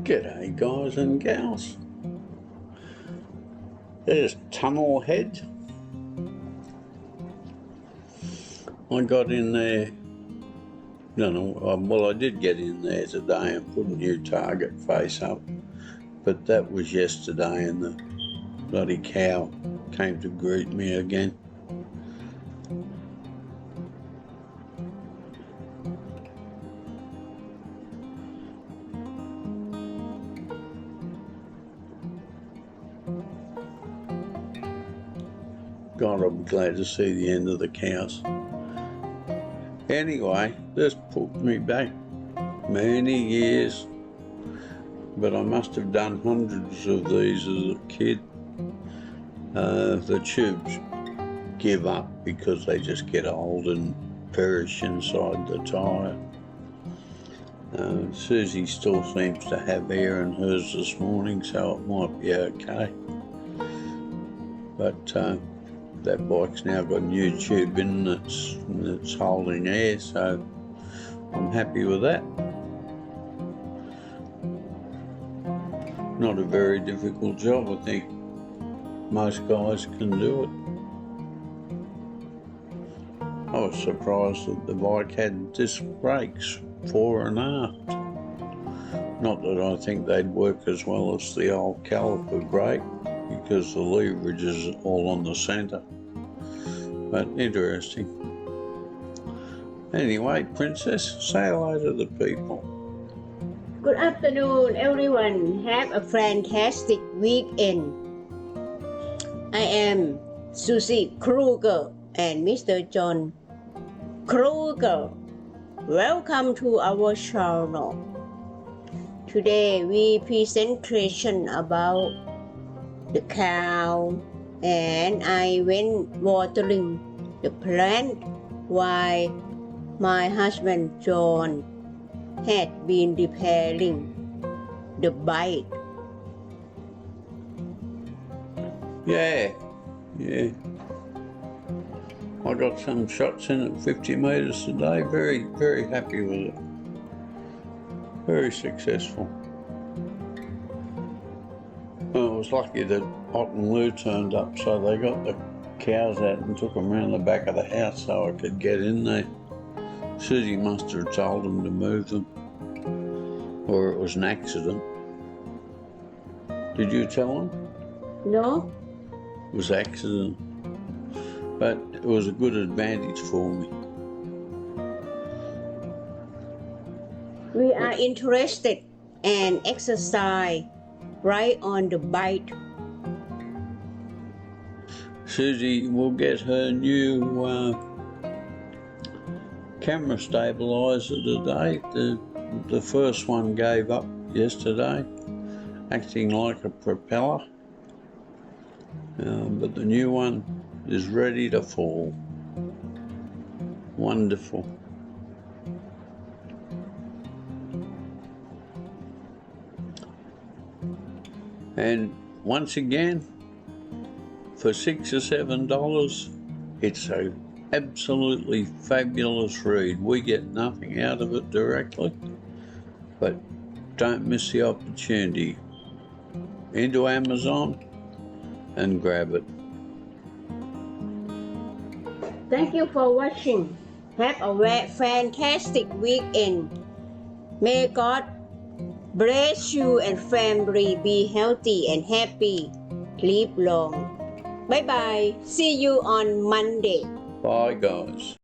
G'day guys and gals. There's Tunnel Head. I got in there, I did get in there today and put a new target face up, but that was yesterday and the bloody cow came to greet me again. God, I'm glad to see the end of the cows. Anyway, this put me back many years, but I must have done hundreds of these as a kid. The tubes give up because they just get old and perish inside the tyre. Susie still seems to have air in hers this morning, so it might be okay. But that bike's now got a new tube in that's holding air, so I'm happy with that. Not a very difficult job, I think. Most guys can do it. I was surprised that the bike had disc brakes, fore and aft. Not that I think they'd work as well as the old caliper brake, because the leverage is all on the centre. But interesting. Anyway, Princess, say hello to the people. Good afternoon, everyone. Have a fantastic weekend. I am Susi Kruger and Mr. John Kruger. Welcome to our channel. Today we presentation about the cow, and I went watering the plant while my husband John had been repairing the bike. Yeah. I got some shots in at 50 metres today. Very, very happy with it. Very successful. Well, I was lucky that Hot and Lou turned up, so they got the cows out and took them around the back of the house so I could get in there. Susie must have told them to move them, or it was an accident. Did you tell them? No? It was an accident, but it was a good advantage for me. We are interested and exercise right on the bike. Susie will get her new camera stabilizer today. The first one gave up yesterday, acting like a propeller, but the new one is ready to fall. Wonderful. And once again, for $6 or $7, it's a absolutely fabulous read. We get nothing out of it directly, but don't miss the opportunity. Into Amazon and grab it. Thank you for watching. Have a fantastic weekend. May God bless you and family. Be healthy and happy. Live long. Bye bye. See you on Monday. Bye, guys.